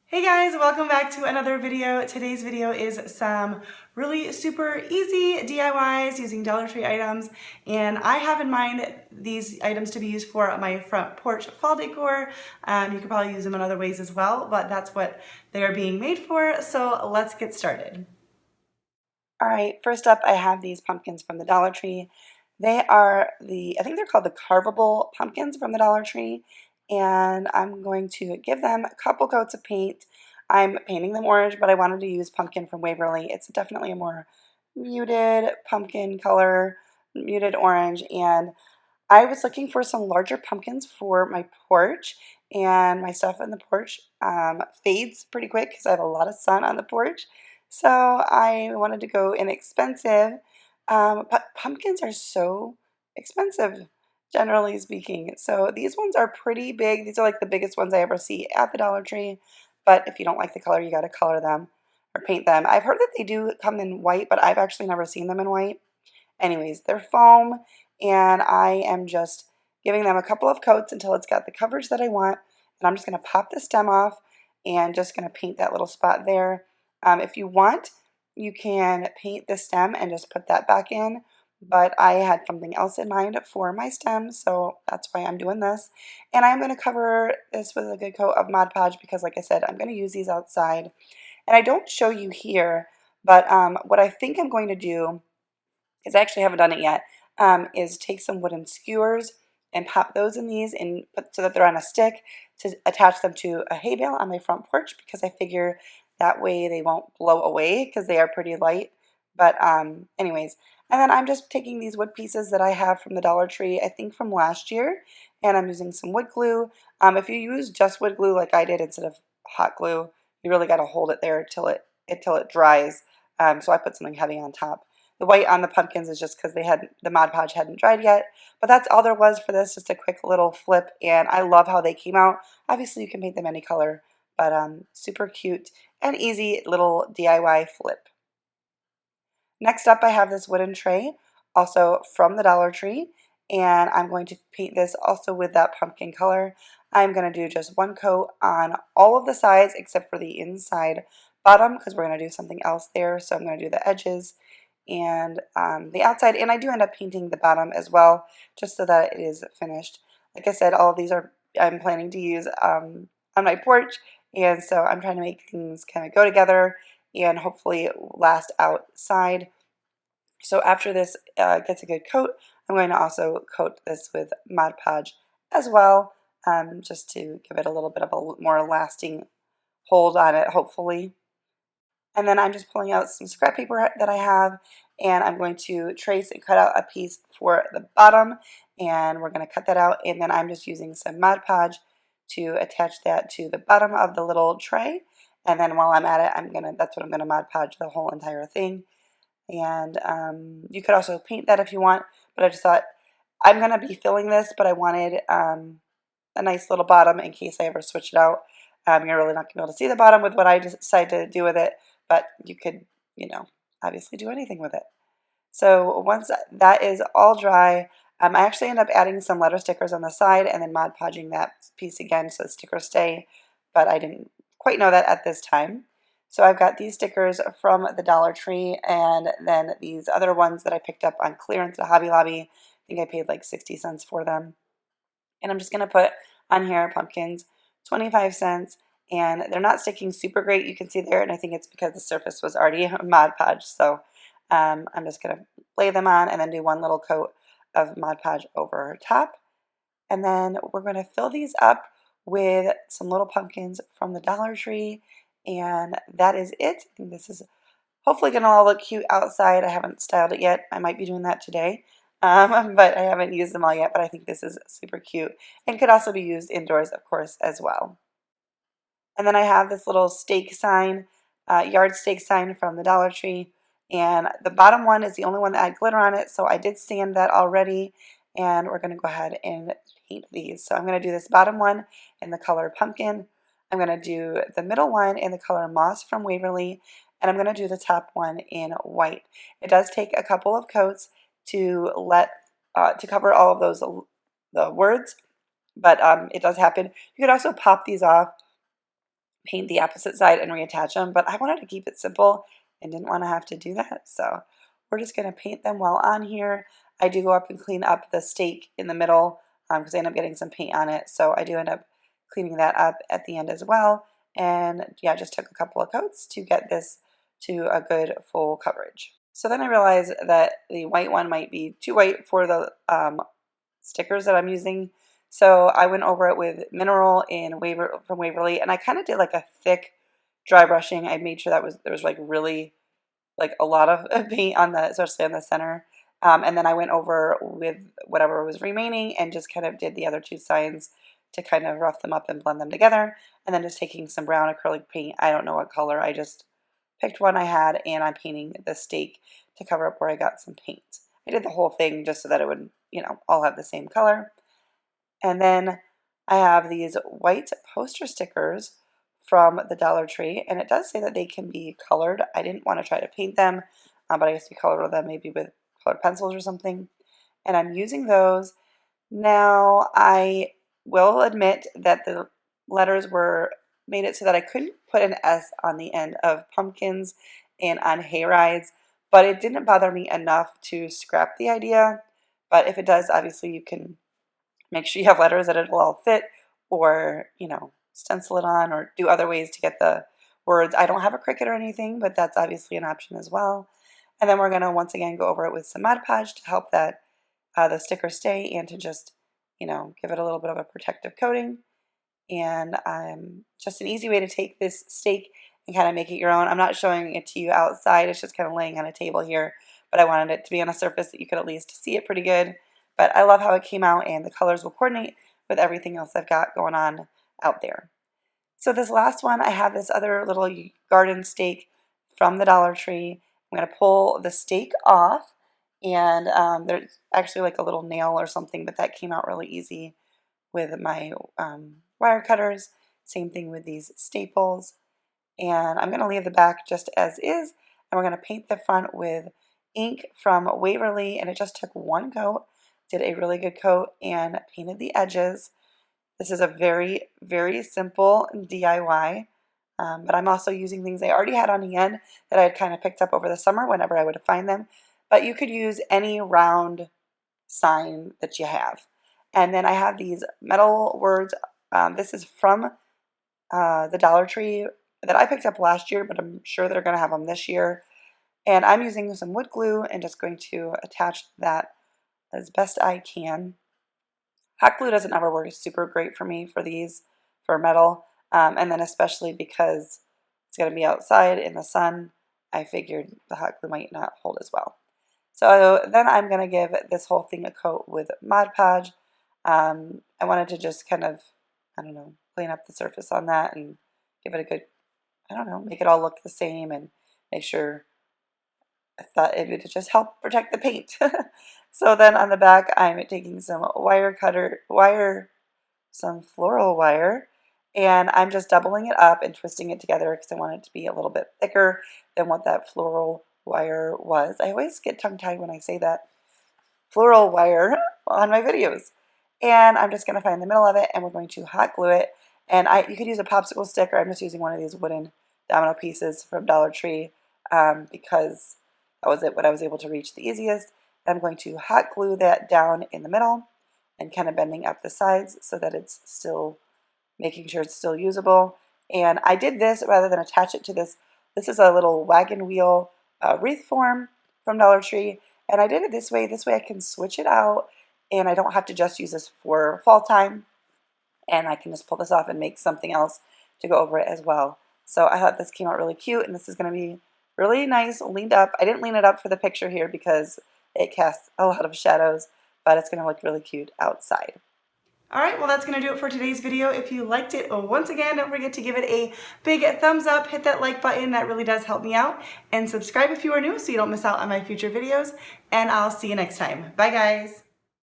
Hey guys, welcome back to another video. Today's video is some really super easy DIYs using Dollar Tree items, and I have in mind these items to be used for my front porch fall decor. You could probably use them in other ways as well, but that's what they are being made for, so let's get started. All right, first up I have these pumpkins from the Dollar Tree. They are I think they're called the carvable pumpkins from the Dollar Tree, and I'm going to give them a couple coats of paint. I'm painting them orange, but I wanted to use pumpkin from Waverly. It's definitely a more muted pumpkin color, muted orange, and I was looking for some larger pumpkins for my porch, and my stuff on the porch fades pretty quick because I have a lot of sun on the porch. So I wanted to go inexpensive, but pumpkins are so expensive, generally speaking. So these ones are pretty big. These are like the biggest ones I ever see at the Dollar Tree. But if you don't like the color, you got to color them or paint them. I've heard that they do come in white, but I've actually never seen them in white. Anyways, they're foam, and I am just giving them a couple of coats until it's got the coverage that I want. And I'm just going to pop the stem off and just going to paint that little spot there. If you want, you can paint the stem and just put that back in, but I had something else in mind for my stem, so that's why I'm doing this. And I'm going to cover this with a good coat of Mod Podge because, like I said, I'm going to use these outside. And I don't show you here, but what I think I'm going to do is I actually haven't done it yet, is take some wooden skewers and pop those in these and put so that they're on a stick to attach them to a hay bale on my front porch because I figure that way they won't blow away because they are pretty light. But anyways, and then I'm just taking these wood pieces that I have from the Dollar Tree, I think from last year, and I'm using some wood glue. If you use just wood glue like I did instead of hot glue, you really got to hold it there till it dries. So I put something heavy on top. The white on the pumpkins is just because the Mod Podge hadn't dried yet. But that's all there was for this, just a quick little flip, and I love how they came out. Obviously, you can paint them any color, but super cute and easy little DIY flip. Next up, I have this wooden tray, also from the Dollar Tree, and I'm going to paint this also with that pumpkin color. I'm going to do just one coat on all of the sides except for the inside bottom because we're going to do something else there. So I'm going to do the edges and the outside, and I do end up painting the bottom as well just so that it is finished. Like I said, all of these I'm planning to use on my porch, and so I'm trying to make things kind of go together and hopefully last outside. So after this gets a good coat, I'm going to also coat this with Mod Podge as well, just to give it a little bit of a more lasting hold on it, hopefully. And then I'm just pulling out some scrap paper that I have, and I'm going to trace and cut out a piece for the bottom, and we're going to cut that out, and then I'm just using some Mod Podge to attach that to the bottom of the little tray. And then while I'm at it, that's what I'm gonna Mod Podge the whole entire thing. And you could also paint that if you want, but I just thought I'm gonna be filling this, but I wanted a nice little bottom in case I ever switch it out. You're really not gonna be able to see the bottom with what I decide to do with it, but you could, obviously do anything with it. So once that is all dry, I actually end up adding some letter stickers on the side and then Mod Podging that piece again so the stickers stay, but I didn't quite know that at this time. So I've got these stickers from the Dollar Tree and then these other ones that I picked up on clearance at Hobby Lobby. I think I paid like 60 cents for them. And I'm just going to put on here pumpkins, 25 cents, and they're not sticking super great, you can see there, and I think it's because the surface was already Mod Podge. So I'm just going to lay them on and then do one little coat of Mod Podge over top. And then we're going to fill these up with some little pumpkins from the Dollar Tree, and that is it. I think this is hopefully going to all look cute outside. I haven't styled it yet. I might be doing that today, but I haven't used them all yet, but I think this is super cute and could also be used indoors, of course, as well. And then I have this little stake sign, yard stake sign from the Dollar Tree, and the bottom one is the only one that had glitter on it, so I did sand that already, and we're going to go ahead and paint these. So I'm going to do this bottom one in the color pumpkin. I'm going to do the middle one in the color moss from Waverly, and I'm going to do the top one in white. It does take a couple of coats to cover all of those the words, but it does happen. You could also pop these off paint the opposite side and reattach them, but I wanted to keep it simple and didn't want to have to do that. So we're just going to paint them while on here. I do go up and clean up the stake in the middle because I end up getting some paint on it. So I do end up cleaning that up at the end as well. And yeah, just took a couple of coats to get this to a good full coverage. So then I realized that the white one might be too white for the stickers that I'm using. So I went over it with Mineral from Waverly, and I kind of did like a thick dry brushing. I made sure that there was like really like a lot of paint on especially on the center. And then I went over with whatever was remaining and just kind of did the other two sides to kind of rough them up and blend them together. And then just taking some brown acrylic paint. I don't know what color. I just picked one I had, and I'm painting the stake to cover up where I got some paint. I did the whole thing just so that it would, all have the same color. And then I have these white poster stickers from the Dollar Tree, and it does say that they can be colored. I didn't want to try to paint them, but I guess we colored them maybe with colored pencils or something. And I'm using those. Now, I will admit that the letters made it so that I couldn't put an S on the end of pumpkins and on hayrides, but it didn't bother me enough to scrap the idea. But if it does, obviously you can make sure you have letters that it'll all fit, or, stencil it on, or do other ways to get the words. I don't have a Cricut or anything, but that's obviously an option as well. And then we're going to once again go over it with some Mod Podge to help that the sticker stay, and to just, give it a little bit of a protective coating. And just an easy way to take this stake and kind of make it your own. I'm not showing it to you outside. It's just kind of laying on a table here, but I wanted it to be on a surface that you could at least see it pretty good. But I love how it came out, and the colors will coordinate with everything else I've got going on out there. So this last one, I have this other little garden stake from the Dollar Tree. I'm going to pull the stake off, and there's actually like a little nail or something, but that came out really easy with my wire cutters. Same thing with these staples. And I'm going to leave the back just as is, and we're going to paint the front with ink from Waverly, and it just took one coat. Did a really good coat and painted the edges. This is a very, very simple DIY, but I'm also using things I already had on the end that I had kind of picked up over the summer whenever I would find them. But you could use any round sign that you have. And then I have these metal words. This is from the Dollar Tree that I picked up last year, but I'm sure they're going to have them this year. And I'm using some wood glue and just going to attach that as best I can. Hot glue doesn't ever work super great for me for metal, and then especially because it's going to be outside in the sun, I figured the hot glue might not hold as well. So then I'm going to give this whole thing a coat with Mod Podge. I wanted to just kind of, clean up the surface on that and give it a good, make it all look the same, and make sure. I thought it would just help protect the paint. So then on the back, I'm taking some some floral wire, and I'm just doubling it up and twisting it together because I want it to be a little bit thicker than what that floral wire was. I always get tongue-tied when I say that, floral wire, on my videos. And I'm just going to find the middle of it, and we're going to hot glue it. And you could use a popsicle stick, or I'm just using one of these wooden domino pieces from Dollar Tree because that was what I was able to reach the easiest. I'm going to hot glue that down in the middle and kind of bending up the sides so that it's still making sure it's still usable. And I did this rather than attach it to this. This is a little wagon wheel wreath form from Dollar Tree, and I did it this way. This way I can switch it out, and I don't have to just use this for fall time, and I can just pull this off and make something else to go over it as well. So I thought this came out really cute, and this is going to be really nice leaned up. I didn't lean it up for the picture here because it casts a lot of shadows, but it's going to look really cute outside. Alright, well that's going to do it for today's video. If you liked it, once again, don't forget to give it a big thumbs up, hit that like button, that really does help me out, and subscribe if you are new so you don't miss out on my future videos, and I'll see you next time. Bye guys!